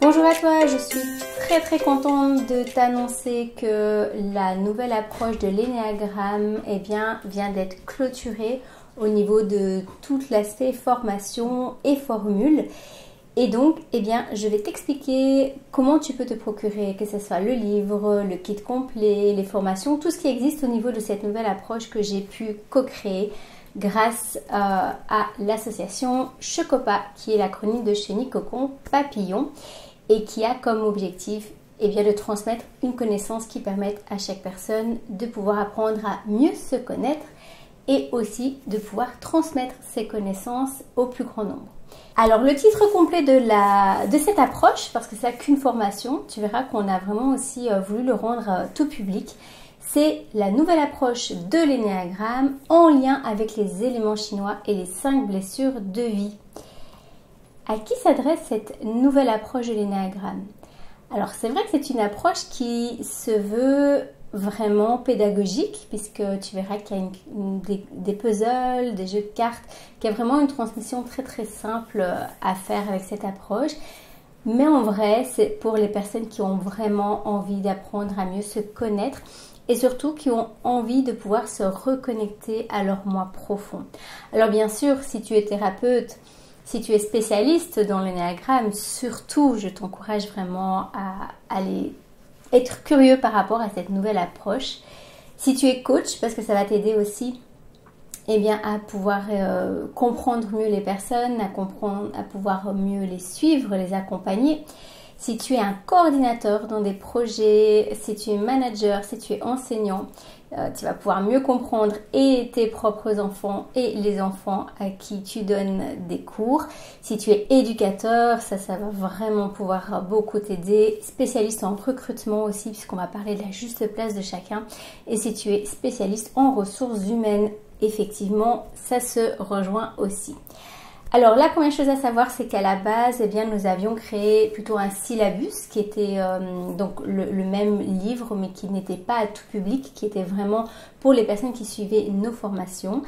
Bonjour à toi, je suis très contente de t'annoncer que la nouvelle approche de l'énéagramme vient d'être clôturée au niveau de tout l'aspect formation et formule. Et donc, je vais t'expliquer comment tu peux te procurer, que ce soit le livre, le kit complet, les formations, tout ce qui existe au niveau de cette nouvelle approche que j'ai pu co-créer grâce à l'association Chocopa, qui est l'acronyme de Chenille Cocon Papillon, et qui a comme objectif de transmettre une connaissance qui permette à chaque personne de pouvoir apprendre à mieux se connaître et aussi de pouvoir transmettre ses connaissances au plus grand nombre. Alors le titre complet de cette approche, parce que c'est qu'une formation, tu verras qu'on a vraiment aussi voulu le rendre tout public, c'est la nouvelle approche de l'énéagramme en lien avec les éléments chinois et les 5 blessures de vie. À qui s'adresse cette nouvelle approche de l'énéagramme? Alors c'est vrai que c'est une approche qui se veut vraiment pédagogique, puisque tu verras qu'il y a des puzzles, des jeux de cartes, qu'il y a vraiment une transmission très simple à faire avec cette approche. Mais en vrai, c'est pour les personnes qui ont vraiment envie d'apprendre à mieux se connaître et surtout qui ont envie de pouvoir se reconnecter à leur moi profond. Alors bien sûr, si tu es thérapeute, si tu es spécialiste dans l'énéagramme, surtout, je t'encourage vraiment à aller être curieux par rapport à cette nouvelle approche. Si tu es coach, parce que ça va t'aider aussi à pouvoir comprendre mieux les personnes, à pouvoir mieux les suivre, les accompagner. Si tu es un coordinateur dans des projets, si tu es manager, si tu es enseignant, tu vas pouvoir mieux comprendre et tes propres enfants et les enfants à qui tu donnes des cours. Si tu es éducateur, ça va vraiment pouvoir beaucoup t'aider. Spécialiste en recrutement aussi, puisqu'on va parler de la juste place de chacun. Et si tu es spécialiste en ressources humaines, effectivement, ça se rejoint aussi. Alors la première chose à savoir, c'est qu'à la base, nous avions créé plutôt un syllabus qui était donc le même livre, mais qui n'était pas à tout public, qui était vraiment pour les personnes qui suivaient nos formations.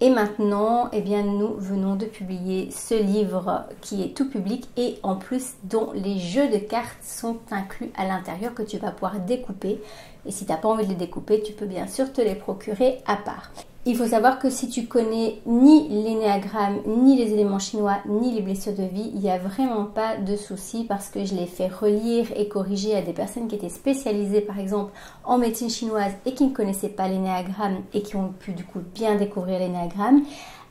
Et maintenant, nous venons de publier ce livre qui est tout public et en plus dont les jeux de cartes sont inclus à l'intérieur que tu vas pouvoir découper. Et si tu n'as pas envie de les découper, tu peux bien sûr te les procurer à part. Il faut savoir que si tu connais ni l'énéagramme, ni les éléments chinois, ni les blessures de vie, il n'y a vraiment pas de souci parce que je l'ai fait relire et corriger à des personnes qui étaient spécialisées par exemple en médecine chinoise et qui ne connaissaient pas l'énéagramme et qui ont pu du coup bien découvrir l'énéagramme.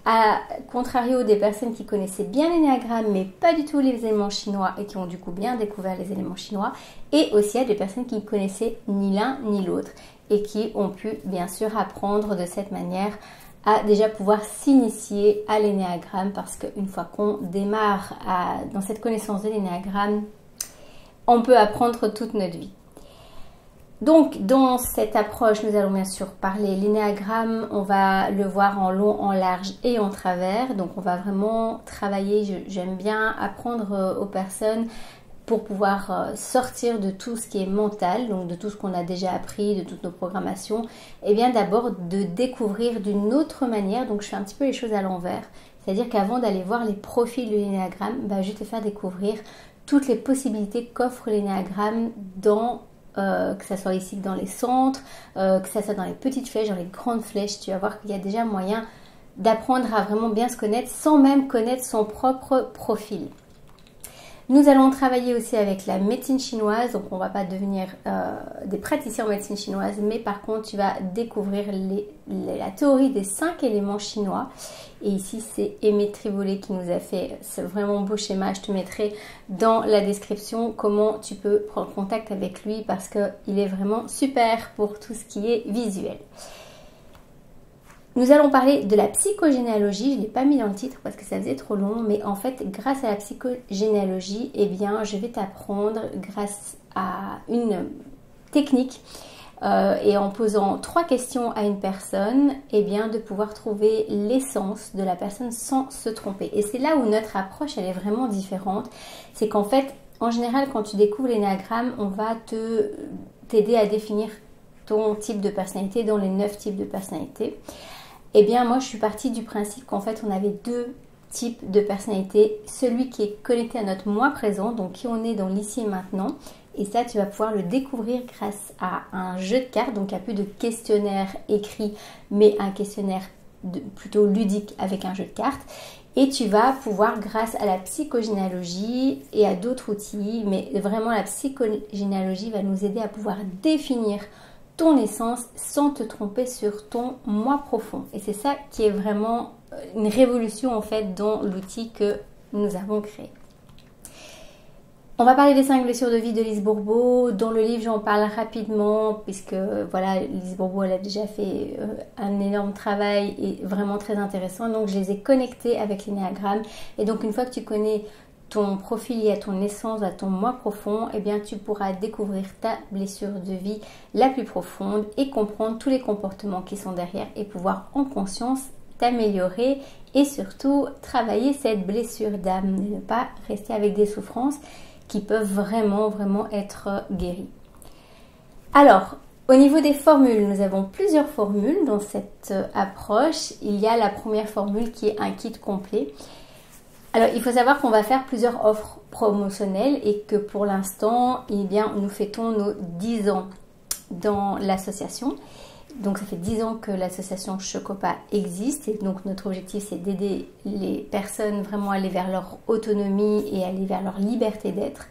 À contrario des personnes qui connaissaient bien l'énéagramme mais pas du tout les éléments chinois et qui ont du coup bien découvert les éléments chinois, et aussi à des personnes qui ne connaissaient ni l'un ni l'autre et qui ont pu bien sûr apprendre de cette manière à déjà pouvoir s'initier à l'énéagramme, parce qu'une fois qu'on démarre dans cette connaissance de l'énéagramme, on peut apprendre toute notre vie. Donc dans cette approche, nous allons bien sûr parler l'énéagramme, on va le voir en long, en large et en travers. Donc on va vraiment travailler, j'aime bien apprendre aux personnes pour pouvoir sortir de tout ce qui est mental, donc de tout ce qu'on a déjà appris, de toutes nos programmations, d'abord de découvrir d'une autre manière. Donc je fais un petit peu les choses à l'envers, c'est-à-dire qu'avant d'aller voir les profils de l'énéagramme, je vais te faire découvrir toutes les possibilités qu'offre l'énéagramme que ça soit ici dans les centres, que ça soit dans les petites flèches, dans les grandes flèches. Tu vas voir qu'il y a déjà moyen d'apprendre à vraiment bien se connaître sans même connaître son propre profil. Nous allons travailler aussi avec la médecine chinoise, donc on ne va pas devenir des praticiens en médecine chinoise, mais par contre tu vas découvrir la théorie des 5 éléments chinois. Et ici c'est Aimé Trivolet qui nous a fait ce vraiment beau schéma. Je te mettrai dans la description comment tu peux prendre contact avec lui parce qu'il est vraiment super pour tout ce qui est visuel. Nous allons parler de la psychogénéalogie. Je ne l'ai pas mis dans le titre parce que ça faisait trop long, mais en fait grâce à la psychogénéalogie, je vais t'apprendre grâce à une technique et en posant 3 questions à une personne, de pouvoir trouver l'essence de la personne sans se tromper. Et c'est là où notre approche elle est vraiment différente. C'est qu'en fait, en général, quand tu découvres l'énéagramme, on va t'aider à définir ton type de personnalité dans les 9 types de personnalité. Moi je suis partie du principe qu'en fait on avait 2 type de personnalité, celui qui est connecté à notre moi présent, donc qui on est dans l'ici et maintenant. Et ça, tu vas pouvoir le découvrir grâce à un jeu de cartes. Donc, il n'y a plus de questionnaire écrit, mais un questionnaire plutôt ludique avec un jeu de cartes. Et tu vas pouvoir, grâce à la psychogénéalogie et à d'autres outils, mais vraiment la psychogénéalogie va nous aider à pouvoir définir ton essence sans te tromper sur ton moi profond. Et c'est ça qui est vraiment une révolution en fait dans l'outil que nous avons créé. On va parler des 5 blessures de vie de Lise Bourbeau. Dans le livre, j'en parle rapidement puisque voilà, Lise Bourbeau, elle a déjà fait un énorme travail et vraiment très intéressant. Donc, je les ai connectées avec l'énéagramme. Et donc, une fois que tu connais ton profil lié à ton essence, à ton moi profond, eh bien, tu pourras découvrir ta blessure de vie la plus profonde et comprendre tous les comportements qui sont derrière et pouvoir en conscience t'améliorer et surtout travailler cette blessure d'âme et ne pas rester avec des souffrances qui peuvent vraiment être guéries. Alors, au niveau des formules, nous avons plusieurs formules dans cette approche. Il y a la première formule qui est un kit complet. Alors, il faut savoir qu'on va faire plusieurs offres promotionnelles et que pour l'instant, eh bien, nous fêtons nos 10 ans dans l'association. Donc ça fait 10 ans que l'association Chocopa existe et donc notre objectif c'est d'aider les personnes vraiment à aller vers leur autonomie et aller vers leur liberté d'être.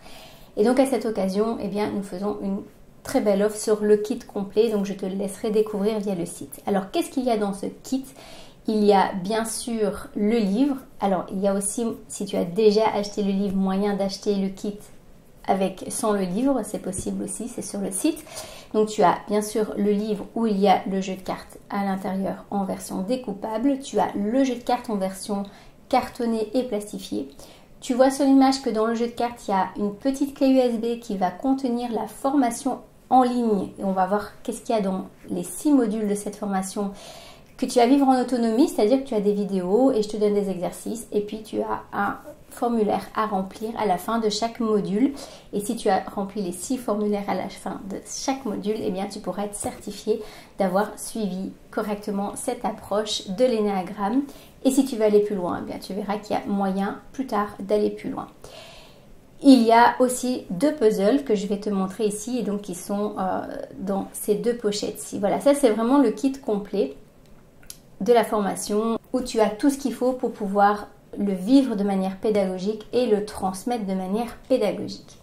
Et donc à cette occasion, eh bien, nous faisons une très belle offre sur le kit complet, donc je te le laisserai découvrir via le site. Alors qu'est-ce qu'il y a dans ce kit? Il y a bien sûr le livre. Alors il y a aussi, si tu as déjà acheté le livre, moyen d'acheter le kit sans le livre, c'est possible aussi, c'est sur le site. Donc tu as bien sûr le livre où il y a le jeu de cartes à l'intérieur en version découpable. Tu as le jeu de cartes en version cartonnée et plastifiée. Tu vois sur l'image que dans le jeu de cartes, il y a une petite clé USB qui va contenir la formation en ligne. Et on va voir qu'est-ce qu'il y a dans les 6 modules de cette formation que tu vas vivre en autonomie, c'est-à-dire que tu as des vidéos et je te donne des exercices. Et puis tu as un formulaire à remplir à la fin de chaque module. Et si tu as rempli les 6 formulaires à la fin de chaque module, eh bien tu pourras être certifié d'avoir suivi correctement cette approche de l'énéagramme. Et si tu veux aller plus loin, eh bien tu verras qu'il y a moyen plus tard d'aller plus loin. Il y a aussi 2 puzzles que je vais te montrer ici et donc qui sont dans ces 2 pochettes-ci. Voilà, ça c'est vraiment le kit complet de la formation où tu as tout ce qu'il faut pour pouvoir le vivre de manière pédagogique et le transmettre de manière pédagogique.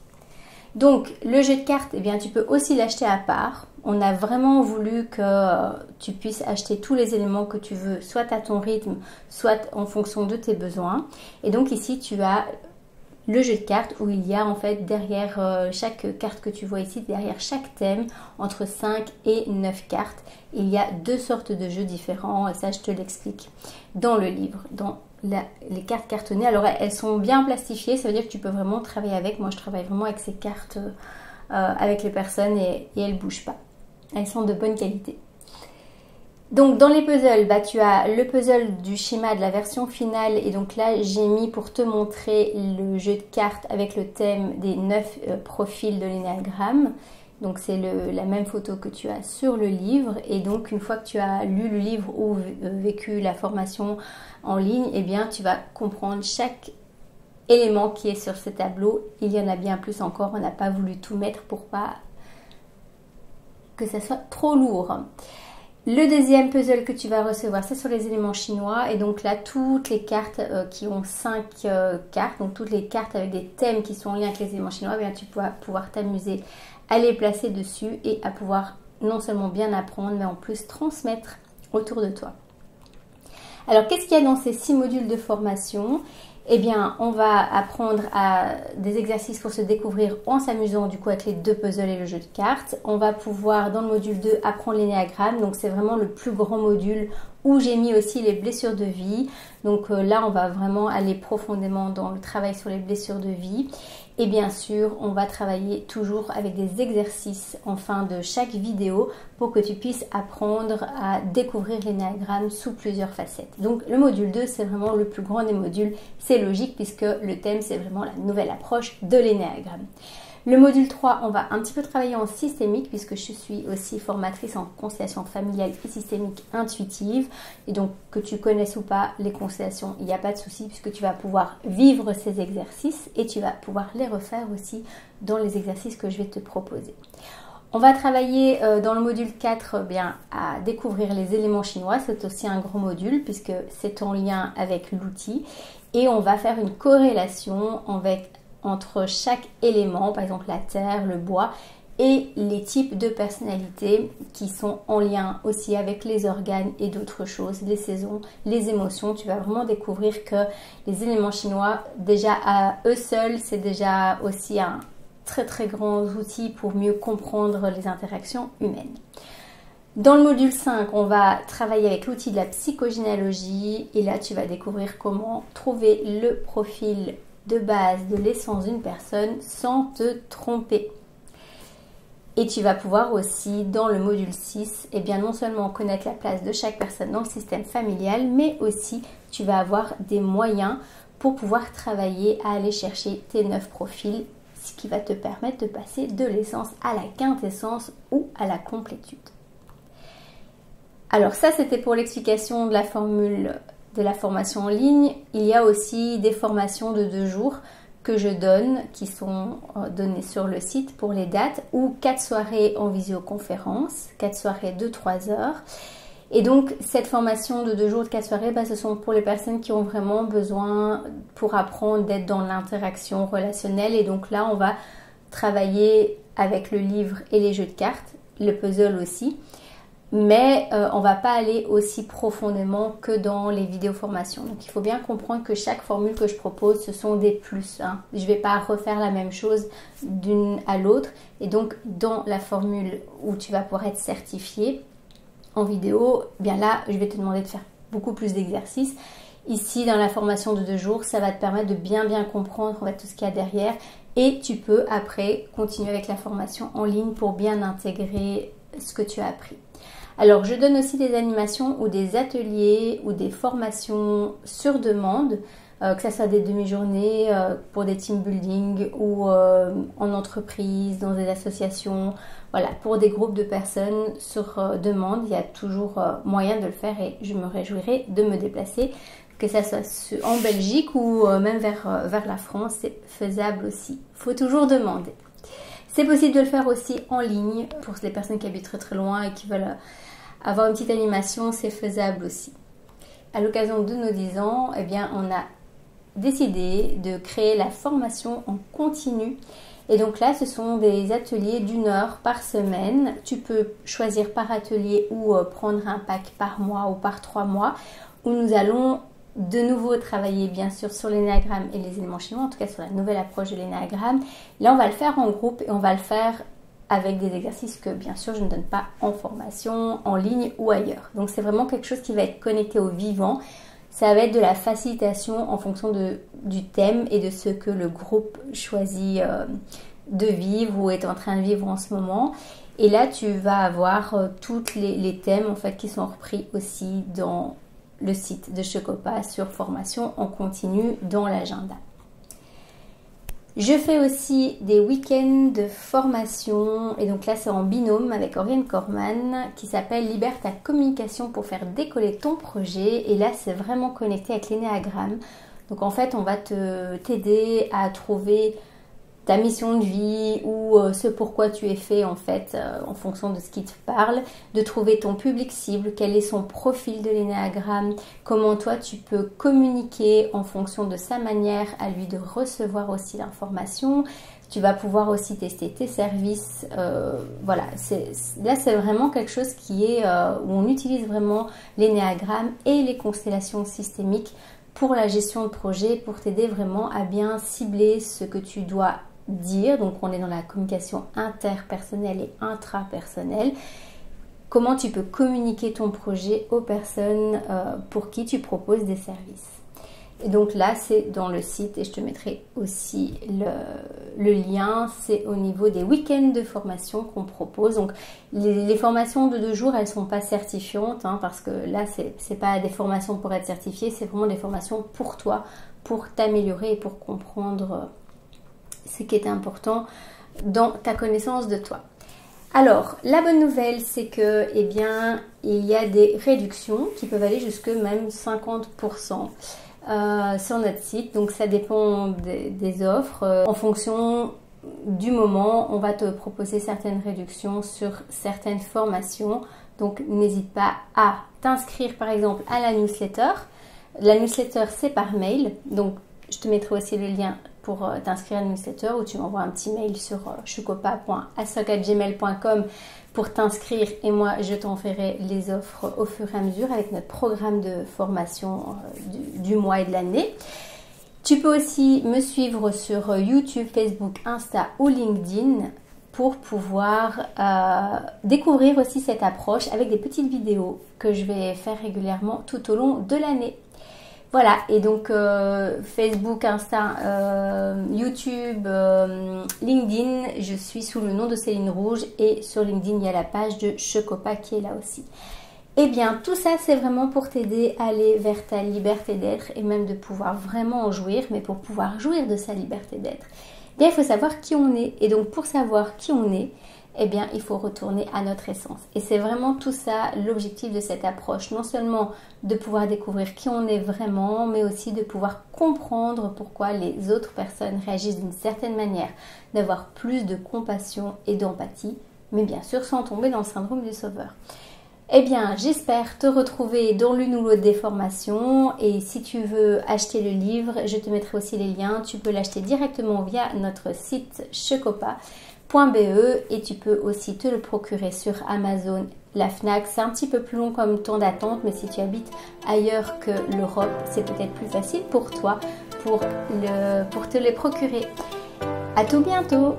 Donc le jeu de cartes, eh bien, tu peux aussi l'acheter à part. On a vraiment voulu que tu puisses acheter tous les éléments que tu veux, soit à ton rythme, soit en fonction de tes besoins. Et donc ici tu as le jeu de cartes où il y a en fait derrière chaque carte que tu vois ici, derrière chaque thème, entre 5 et 9 cartes, il y a 2 sortes de jeux différents et ça je te l'explique dans le livre, dans les cartes cartonnées. Alors elles sont bien plastifiées, ça veut dire que tu peux vraiment travailler avec. Moi je travaille vraiment avec ces cartes avec les personnes et elles ne bougent pas. Elles sont de bonne qualité. Donc dans les puzzles, bah, tu as le puzzle du schéma de la version finale et donc là j'ai mis pour te montrer le jeu de cartes avec le thème des 9 profils de l'énéagramme. Donc c'est la même photo que tu as sur le livre et donc une fois que tu as lu le livre ou vécu la formation en ligne, eh bien tu vas comprendre chaque élément qui est sur ce tableau. Il y en a bien plus encore, on n'a pas voulu tout mettre pour pas que ça soit trop lourd. Le deuxième puzzle que tu vas recevoir, c'est sur les éléments chinois. Et donc là, toutes les cartes qui ont 5 cartes, donc toutes les cartes avec des thèmes qui sont en lien avec les éléments chinois, eh bien, tu vas pouvoir t'amuser à les placer dessus et à pouvoir non seulement bien apprendre, mais en plus transmettre autour de toi. Alors, qu'est-ce qu'il y a dans ces 6 modules de formation ? Eh bien, on va apprendre à des exercices pour se découvrir en s'amusant du coup avec les 2 puzzles et le jeu de cartes. On va pouvoir, dans le module 2, apprendre l'énéagramme. Donc, c'est vraiment le plus grand module où j'ai mis aussi les blessures de vie. Donc là, on va vraiment aller profondément dans le travail sur les blessures de vie. Et bien sûr, on va travailler toujours avec des exercices en fin de chaque vidéo pour que tu puisses apprendre à découvrir l'énéagramme sous plusieurs facettes. Donc le module 2, c'est vraiment le plus grand des modules. C'est logique puisque le thème, c'est vraiment la nouvelle approche de l'énéagramme. Le module 3, on va un petit peu travailler en systémique puisque je suis aussi formatrice en constellation familiale et systémique intuitive. Et donc que tu connaisses ou pas les constellations, il n'y a pas de souci puisque tu vas pouvoir vivre ces exercices et tu vas pouvoir les refaire aussi dans les exercices que je vais te proposer. On va travailler dans le module 4 bien, à découvrir les éléments chinois. C'est aussi un gros module puisque c'est en lien avec l'outil. Et on va faire une corrélation entre chaque élément, par exemple la terre, le bois, et les types de personnalités qui sont en lien aussi avec les organes et d'autres choses, les saisons, les émotions. Tu vas vraiment découvrir que les éléments chinois, déjà à eux seuls, c'est déjà aussi un très grand outil pour mieux comprendre les interactions humaines. Dans le module 5, on va travailler avec l'outil de la psychogénéalogie et là tu vas découvrir comment trouver le profil de base de l'essence d'une personne sans te tromper. Et tu vas pouvoir aussi, dans le module 6, eh bien non seulement connaître la place de chaque personne dans le système familial, mais aussi tu vas avoir des moyens pour pouvoir travailler à aller chercher tes 9 profils, ce qui va te permettre de passer de l'essence à la quintessence ou à la complétude. Alors ça, c'était pour l'explication de la formule de la formation en ligne. Il y a aussi des formations de 2 jours que je donne, qui sont données sur le site pour les dates, ou 4 soirées en visioconférence, 4 soirées de 3 heures. Et donc cette formation de 2 jours, de 4 soirées, ce sont pour les personnes qui ont vraiment besoin pour apprendre d'être dans l'interaction relationnelle. Et donc là, on va travailler avec le livre et les jeux de cartes, le puzzle aussi. Mais on ne va pas aller aussi profondément que dans les vidéos formations. Donc il faut bien comprendre que chaque formule que je propose, ce sont des plus. Je ne vais pas refaire la même chose d'une à l'autre. Et donc dans la formule où tu vas pouvoir être certifié en vidéo, bien là, je vais te demander de faire beaucoup plus d'exercices. Ici, dans la formation de 2 jours, ça va te permettre de bien comprendre tout ce qu'il y a derrière. Et tu peux après continuer avec la formation en ligne pour bien intégrer ce que tu as appris. Alors, je donne aussi des animations ou des ateliers ou des formations sur demande, que ce soit des demi-journées pour des team building ou en entreprise, dans des associations, voilà, pour des groupes de personnes sur demande. Il y a toujours moyen de le faire et je me réjouirai de me déplacer, que ce soit en Belgique ou même vers la France, c'est faisable aussi. Il faut toujours demander. C'est possible de le faire aussi en ligne pour les personnes qui habitent très loin et qui veulent avoir une petite animation, c'est faisable aussi. À l'occasion de nos 10 ans, eh bien, on a décidé de créer la formation en continu. Et donc là, ce sont des ateliers d'1 heure par semaine. Tu peux choisir par atelier ou prendre un pack par mois ou par 3 mois où nous allons de nouveau travailler bien sûr sur l'énéagramme et les éléments chinois, en tout cas sur la nouvelle approche de l'énéagramme. Là, on va le faire en groupe et on va le faire avec des exercices que bien sûr je ne donne pas en formation, en ligne ou ailleurs. Donc c'est vraiment quelque chose qui va être connecté au vivant. Ça va être de la facilitation en fonction du thème et de ce que le groupe choisit de vivre ou est en train de vivre en ce moment. Et là tu vas avoir tous les thèmes en fait qui sont repris aussi dans le site de Chocopa sur formation en continu dans l'agenda. Je fais aussi des week-ends de formation et donc là c'est en binôme avec Oriane Corman qui s'appelle Libère ta communication pour faire décoller ton projet et là c'est vraiment connecté avec l'énéagramme. Donc en fait on va t'aider à trouver ta mission de vie ou ce pourquoi tu es fait en fait en fonction de ce qui te parle, de trouver ton public cible, quel est son profil de l'énéagramme, comment toi tu peux communiquer en fonction de sa manière à lui de recevoir aussi l'information. Tu vas pouvoir aussi tester tes services. Voilà, là c'est vraiment quelque chose qui est où on utilise vraiment l'énéagramme et les constellations systémiques pour la gestion de projet, pour t'aider vraiment à bien cibler ce que tu dois dire. Donc on est dans la communication interpersonnelle et intrapersonnelle. Comment tu peux communiquer ton projet aux personnes pour qui tu proposes des services. Et donc là c'est dans le site et je te mettrai aussi le lien. C'est au niveau des week-ends de formation qu'on propose. Donc les formations de 2 jours elles sont pas certifiantes parce que là c'est pas des formations pour être certifiées, c'est vraiment des formations pour toi, pour t'améliorer et pour comprendre ce qui est important dans ta connaissance de toi. Alors, la bonne nouvelle, c'est que, eh bien, il y a des réductions qui peuvent aller jusque même 50% sur notre site. Donc, ça dépend des offres. En fonction du moment, on va te proposer certaines réductions sur certaines formations. Donc, n'hésite pas à t'inscrire, par exemple, à la newsletter. La newsletter, c'est par mail. Donc, je te mettrai aussi le lien pour t'inscrire à la newsletter ou tu m'envoies un petit mail sur chocopa.asoc@gmail.com pour t'inscrire et moi je t'enverrai les offres au fur et à mesure avec notre programme de formation du mois et de l'année. Tu peux aussi me suivre sur YouTube, Facebook, Insta ou LinkedIn pour pouvoir découvrir aussi cette approche avec des petites vidéos que je vais faire régulièrement tout au long de l'année. Voilà, et donc Facebook, Insta, YouTube, LinkedIn, je suis sous le nom de Céline Rouge et sur LinkedIn, il y a la page de Chocopa qui est là aussi. Eh bien, tout ça, c'est vraiment pour t'aider à aller vers ta liberté d'être et même de pouvoir vraiment en jouir, mais pour pouvoir jouir de sa liberté d'être, eh bien, il faut savoir qui on est. Et donc, pour savoir qui on est, eh bien, il faut retourner à notre essence. Et c'est vraiment tout ça l'objectif de cette approche. Non seulement de pouvoir découvrir qui on est vraiment, mais aussi de pouvoir comprendre pourquoi les autres personnes réagissent d'une certaine manière, d'avoir plus de compassion et d'empathie, mais bien sûr sans tomber dans le syndrome du sauveur. Eh bien, j'espère te retrouver dans l'une ou l'autre des formations et si tu veux acheter le livre, je te mettrai aussi les liens. Tu peux l'acheter directement via notre site chocopa.be et tu peux aussi te le procurer sur Amazon, la Fnac. C'est un petit peu plus long comme temps d'attente, mais si tu habites ailleurs que l'Europe, c'est peut-être plus facile pour toi pour te les procurer. À tout bientôt!